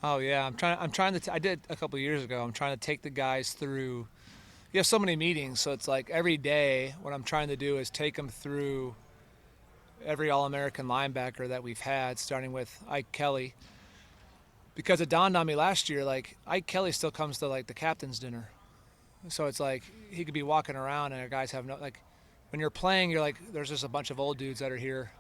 Oh yeah, I did a couple of years ago. I'm trying to take the guys through. You have so many meetings, so it's like every day. What I'm trying to do is take them through every All-American linebacker that we've had, starting with Ike Kelly, because it dawned on me last year, like Ike Kelly still comes to like the captain's dinner. So it's like he could be walking around and our guys have no like. When you're playing, you're like, there's just a bunch of old dudes that are here,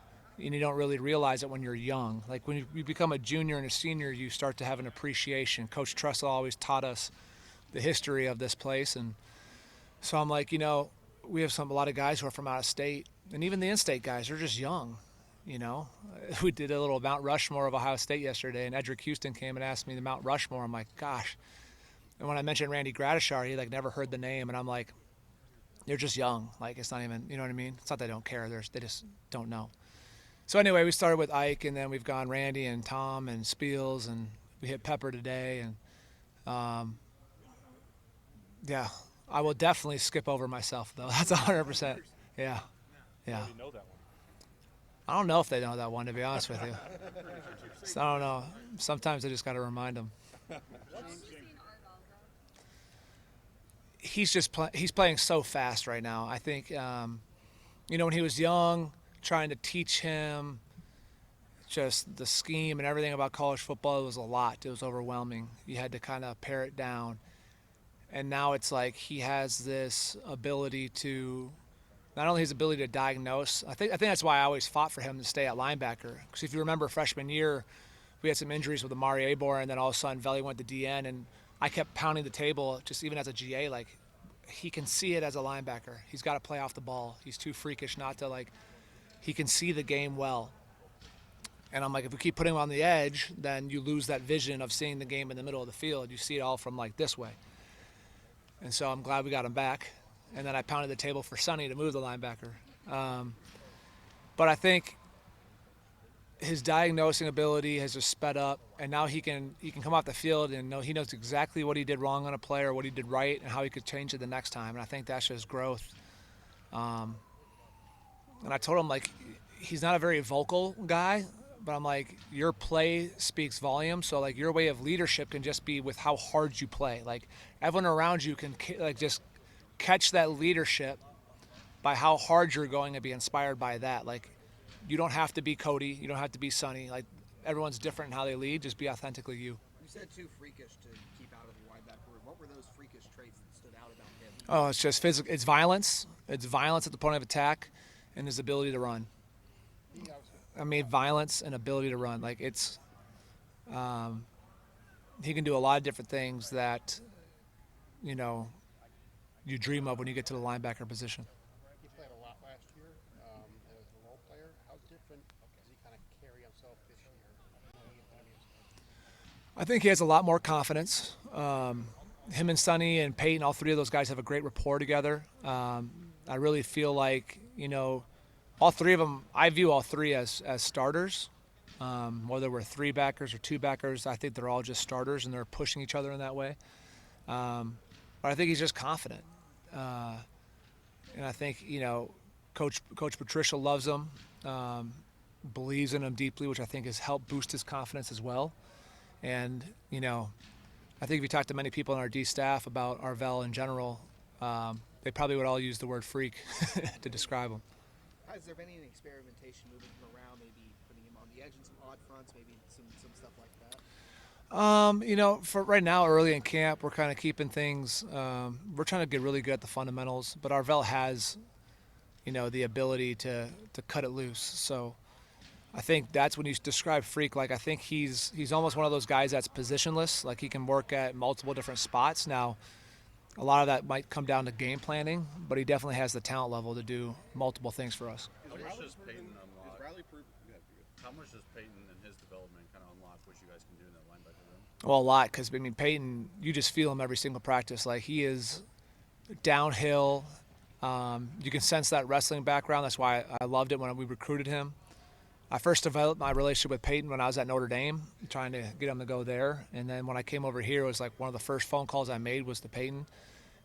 and you don't really realize it when you're young. Like when you become a junior and a senior, you start to have an appreciation. Coach Tressel always taught us the history of this place, and so I'm like, we have a lot of guys who are from out of state, and even the in-state guys are just young. You know, we did a little Mount Rushmore of Ohio State yesterday, and Edric Houston came and asked me the Mount Rushmore. I'm like, gosh. And when I mentioned Randy Gradishar, he like never heard the name, and I'm like, they're just young. Like it's not even, you know what I mean? It's not they don't care. They just don't know. So anyway, we started with Ike, and then we've gone Randy and Tom and Spiels, and we hit Pepper today, and um, yeah, I will definitely skip over myself though. That's 100%. Yeah, They yeah. already know that one. I don't know if they know that one, to be honest with you. So I don't know. Sometimes I just got to remind them. He's playing so fast right now. I think when he was young, trying to teach him just the scheme and everything about college football, it was a lot. It was overwhelming. You had to kind of pare it down. And now it's like he has this ability to not only his ability to diagnose. I think that's why I always fought for him to stay at linebacker. Because if you remember freshman year, we had some injuries with Amari Abor, and then all of a sudden Veli went to DN, and I kept pounding the table just even as a GA, like he can see it as a linebacker. He's got to play off the ball. He's too freakish not to like. He can see the game well. And I'm like, if we keep putting him on the edge, then you lose that vision of seeing the game in the middle of the field. You see it all from like this way. And so I'm glad we got him back. And then I pounded the table for Sonny to move the linebacker. Um, but I think his diagnosing ability has just sped up, and now he can come off the field and he knows exactly what he did wrong on a play or what he did right and how he could change it the next time. And I think that's just growth. Um, and I told him like he's not a very vocal guy, but I'm like your play speaks volume. So like your way of leadership can just be with how hard you play. Like everyone around you can like just catch that leadership by how hard you're going and be inspired by that. Like you don't have to be Cody, you don't have to be Sonny. Like everyone's different in how they lead. Just be authentically you. You said too freakish to keep out of the linebacker room. What were those freakish traits that stood out about him? Oh, it's just physical. It's violence. It's violence at the point of attack, and his ability to run. I mean, violence and ability to run. Like it's, um, he can do a lot of different things that, you know, you dream of when you get to the linebacker position. He played a lot last year as a role player. How different does he kind of carry himself this year? I think he has a lot more confidence. Him and Sonny and Peyton, all three of those guys have a great rapport together. I really feel like all three of them. I view all three as starters. Whether we're three backers or two backers, I think they're all just starters and they're pushing each other in that way. But I think he's just confident, and I think Coach Patricia loves him, believes in him deeply, which I think has helped boost his confidence as well. And I think if you talk to many people on our D staff about Arvell in general, they probably would all use the word freak to describe him. Has there been any experimentation moving him around, maybe putting him on the edge in some odd fronts, maybe some stuff like that? For right now, early in camp, we're kind of keeping things. We're trying to get really good at the fundamentals, but Arvell has, the ability to cut it loose. So I think that's when you describe freak. Like I think he's almost one of those guys that's positionless. Like he can work at multiple different spots. Now, a lot of that might come down to game planning, but he definitely has the talent level to do multiple things for us. How much does Peyton unlock? Is Riley proof? Yeah, How much does Peyton and his development kind of unlock what you guys can do in that linebacker room? Well, a lot, because Peyton, you just feel him every single practice. Like he is downhill. You can sense that wrestling background. That's why I loved it when we recruited him. I first developed my relationship with Peyton when I was at Notre Dame, trying to get him to go there. And then when I came over here, it was like one of the first phone calls I made was to Peyton,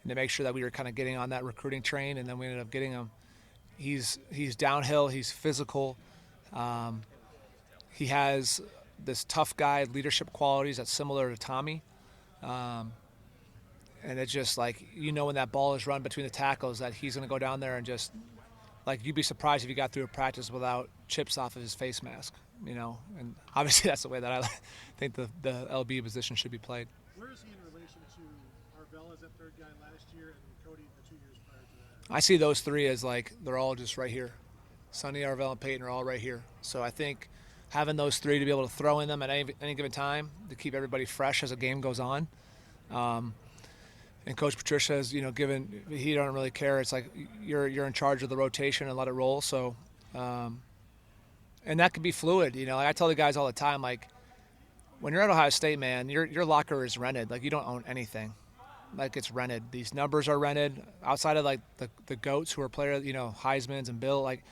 and to make sure that we were kind of getting on that recruiting train. And then we ended up getting him. He's downhill. He's physical. He has this tough guy leadership qualities that's similar to Tommy. And it's just like, when that ball is run between the tackles, that he's going to go down there and just, like, you'd be surprised if he got through a practice without chips off of his face mask, And obviously that's the way that I think the LB position should be played. Where is he in relation to Arvell as that third guy last year and Cody the 2 years prior to that? I see those three as, like, they're all just right here. Sonny, Arvell, and Peyton are all right here. So I think having those three to be able to throw in them at any given time to keep everybody fresh as the game goes on. And Coach Patricia has, given, he don't really care. It's like you're in charge of the rotation and let it roll. So, and that could be fluid. Like I tell the guys all the time, like when you're at Ohio State, man, your locker is rented. Like you don't own anything. Like it's rented. These numbers are rented. Outside of like the GOATs who are players, Heisman's and Bill, like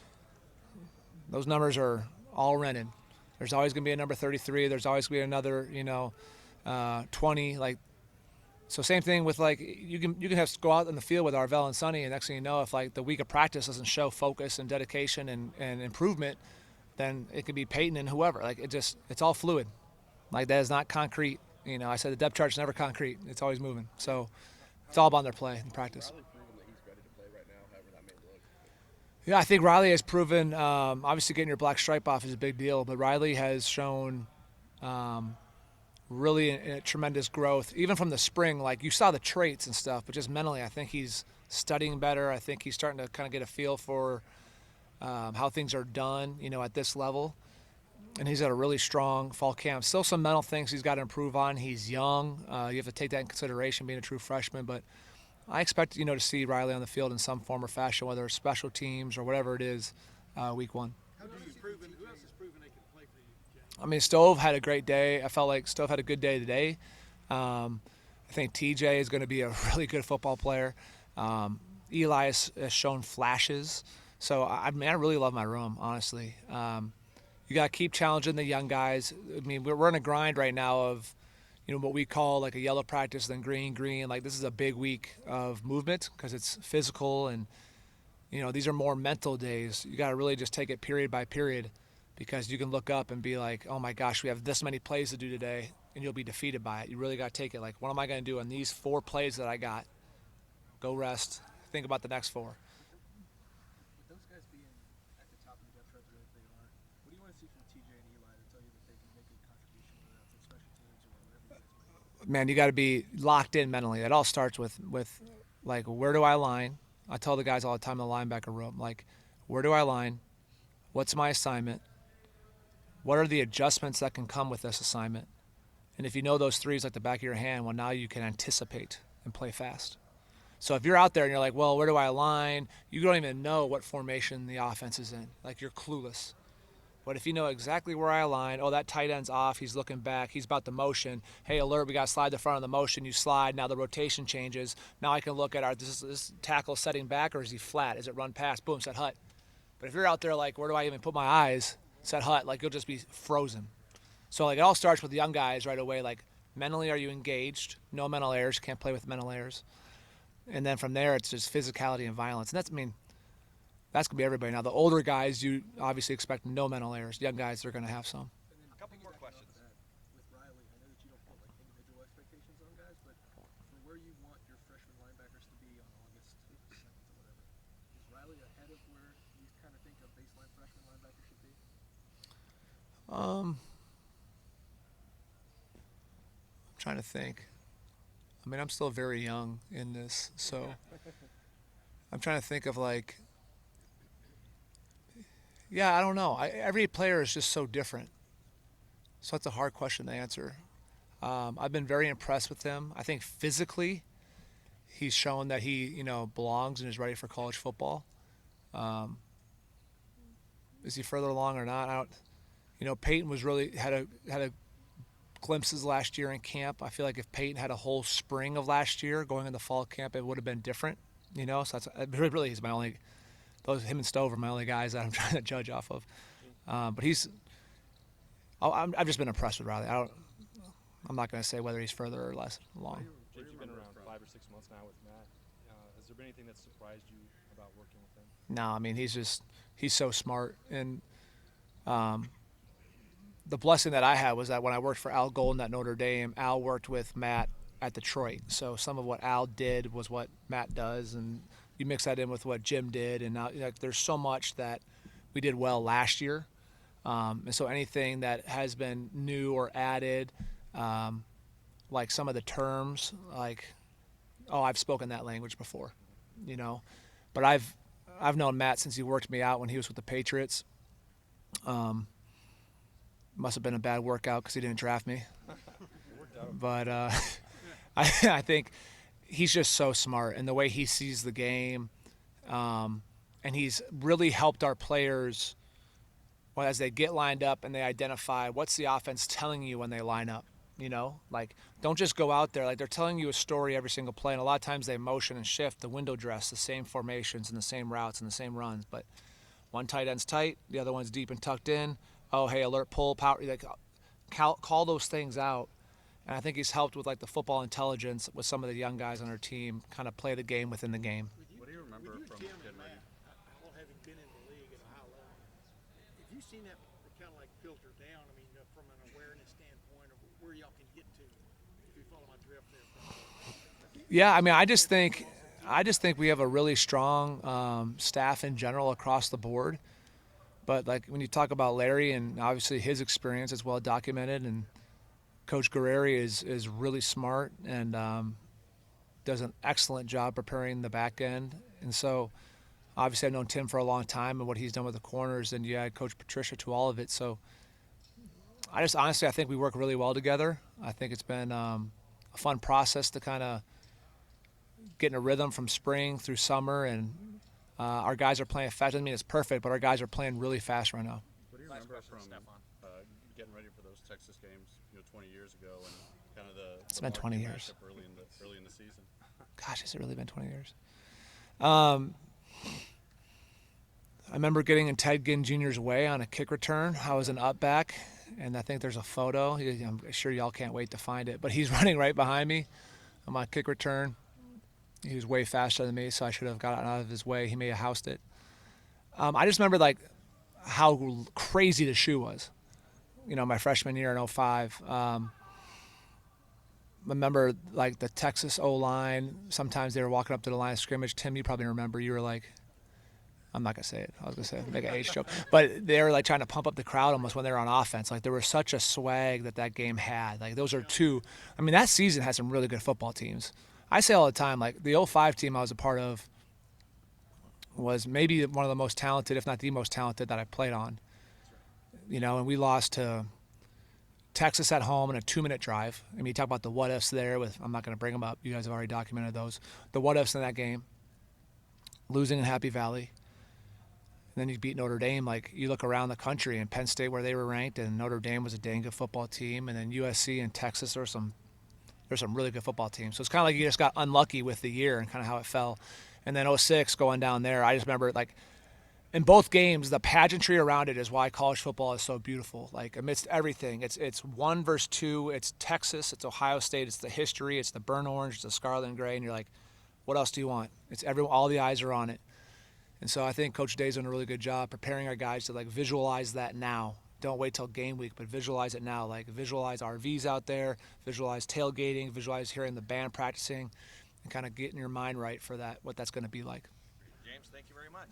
those numbers are all rented. There's always going to be a number 33. There's always going to be another, 20. Like, so same thing with like you can have to go out in the field with Arvell and Sonny, and next thing you know, if like the week of practice doesn't show focus and dedication and improvement, then it could be Peyton and whoever. Like it's all fluid. Like that is not concrete. I said the depth chart's never concrete. It's always moving. So it's all about their play and practice. Yeah, I think Riley has proven, obviously getting your black stripe off is a big deal, but Riley has shown really a tremendous growth, even from the spring. Like you saw the traits and stuff, but just mentally, I think he's studying better. I think he's starting to kind of get a feel for how things are done, at this level. And he's at a really strong fall camp. Still some mental things he's got to improve on. He's young. You have to take that in consideration, being a true freshman, but I expect, to see Riley on the field in some form or fashion, whether it's special teams or whatever it is, week one. Who else has proven they can play for you, James? I mean, Stove had a great day. I felt like Stove had a good day today. I think TJ is going to be a really good football player. Eli has shown flashes. So, I really love my room, honestly. You got to keep challenging the young guys. I mean, we're in a grind right now of, what we call like a yellow practice, then green. Like this is a big week of movement because it's physical and, these are more mental days. You got to really just take it period by period because you can look up and be like, oh my gosh, we have this many plays to do today, and you'll be defeated by it. You really got to take it like, what am I going to do on these 4 plays that I got? Go rest. Think about the next 4. With those guys being at the top of the depth chart the way that they are, what do you want to see from TJ and Eli to tell you that they can make a contribution, whether that's on special teams or whatever you guys might do? Man, you got to be locked in mentally. It all starts with like, where do I line? I tell the guys all the time in the linebacker room, like, where do I line? What's my assignment? What are the adjustments that can come with this assignment? And if you know those threes like the back of your hand, well, now you can anticipate and play fast. So if you're out there and you're like, well, where do I align? You don't even know what formation the offense is in. Like, you're clueless. But if you know exactly where I align, that tight end's off, he's looking back, he's about the motion. Hey, alert, we got to slide the front of the motion. You slide, now the rotation changes. Now I can look at this tackle setting back, or is he flat? Is it run past? Boom, set hut. But if you're out there like, where do I even put my eyes? Set hut, like you'll just be frozen. So like it all starts with the young guys right away. Like mentally, are you engaged? No mental errors, can't play with mental errors. And then from there, it's just physicality and violence. And that's going to be everybody. Now, the older guys, you obviously expect no mental errors. Young guys, they're going to have some. A couple more questions. With Riley, I know that you don't put like individual expectations on guys, but for where you want your freshman linebackers to be on August 2nd or whatever, is Riley ahead of where you kind of think a baseline freshman linebacker should be? I'm trying to think. I mean, I'm still very young in this, so I'm trying to think of like, yeah, I don't know. Every player is just so different. So that's a hard question to answer. I've been very impressed with him. I think physically, he's shown that he, belongs and is ready for college football. Is he further along or not? Peyton was really had a glimpses last year in camp. I feel like if Peyton had a whole spring of last year going into fall camp, it would have been different. So that's really he's my only. Him and Stove are my only guys that I'm trying to judge off of. But I've just been impressed with Riley. I'm not going to say whether he's further or less along. James, you've been around 5 or 6 months now with Matt. Has there been anything that surprised you about working with him? No, I mean he's so smart, and the blessing that I had was that when I worked for Al Golden at Notre Dame, Al worked with Matt at Detroit. So some of what Al did was what Matt does, and you mix that in with what Jim did, and now there's so much that we did well last year. And so anything that has been new or added, like some of the terms, like, oh, I've spoken that language before, but I've known Matt since he worked me out when he was with the Patriots. Must have been a bad workout because he didn't draft me. But I think he's just so smart, and the way he sees the game, and he's really helped our players as they get lined up and they identify what's the offense telling you when they line up. Like, don't just go out there. Like, they're telling you a story every single play, and a lot of times they motion and shift the window dress, the same formations and the same routes and the same runs. But one tight end's tight, the other one's deep and tucked in. Oh, hey, alert, pull, power. Like, call those things out. And I think he's helped with, like, the football intelligence with some of the young guys on our team kind of play the game within the game. What do you remember from Tim getting and ready? Matt, all having been in the league and how long, have you seen that kind of like filter down? I mean, from an awareness standpoint of where y'all can get to, if you follow my drift there. Yeah, I mean, I just think we have a really strong staff in general across the board. But, like, when you talk about Larry and obviously his experience, it's well documented, and Coach Guerreri is really smart and does an excellent job preparing the back end. And so, obviously, I've known Tim for a long time and what he's done with the corners, and you add Coach Patricia to all of it. So, I think we work really well together. I think it's been a fun process to kind of get in a rhythm from spring through summer, and our guys are playing fast. I mean, it's perfect, but our guys are playing really fast right now. What do you remember from getting ready for those Texas games, 20 years ago, and kind of the It's been 20 years. Early in the season? Gosh, has it really been 20 years? I remember getting in Ted Ginn Jr.'s way on a kick return. I was an up back, and I think there's a photo. I'm sure y'all can't wait to find it. But he's running right behind me on my kick return. He was way faster than me, so I should have gotten out of his way. He may have housed it. I just remember, like, how crazy the shoe was. My freshman year in 2005. Remember, like, the Texas O-line, sometimes they were walking up to the line of scrimmage. Tim, you probably remember. You were like, I'm not going to say it. I was going to say make an age joke. But they were, like, trying to pump up the crowd almost when they were on offense. Like, there was such a swag that game had. Like, those are two. I mean, that season had some really good football teams. I say all the time, like, the 2005 team I was a part of was maybe one of the most talented, if not the most talented, that I played on. And we lost to Texas at home in a 2-minute drive. I mean, you talk about the what-ifs there I'm not going to bring them up. You guys have already documented those. The what-ifs in that game, losing in Happy Valley. And then you beat Notre Dame. Like, you look around the country, and Penn State, where they were ranked, and Notre Dame was a dang good football team. And then USC and Texas, there's some really good football teams. So it's kind of like you just got unlucky with the year and kind of how it fell. And then 2006 going down there, I just remember, like, in both games, the pageantry around it is why college football is so beautiful. Like, amidst everything, it's 1 versus 2. It's Texas, it's Ohio State, it's the history, it's the burnt orange, it's the scarlet and gray, and you're like, what else do you want? It's everyone. All the eyes are on it. And so I think Coach Day's done a really good job preparing our guys to, like, visualize that now. Don't wait till game week, but visualize it now. Like, visualize RVs out there, visualize tailgating, visualize hearing the band practicing, and kind of getting your mind right for that, what that's going to be like. James, thank you very much.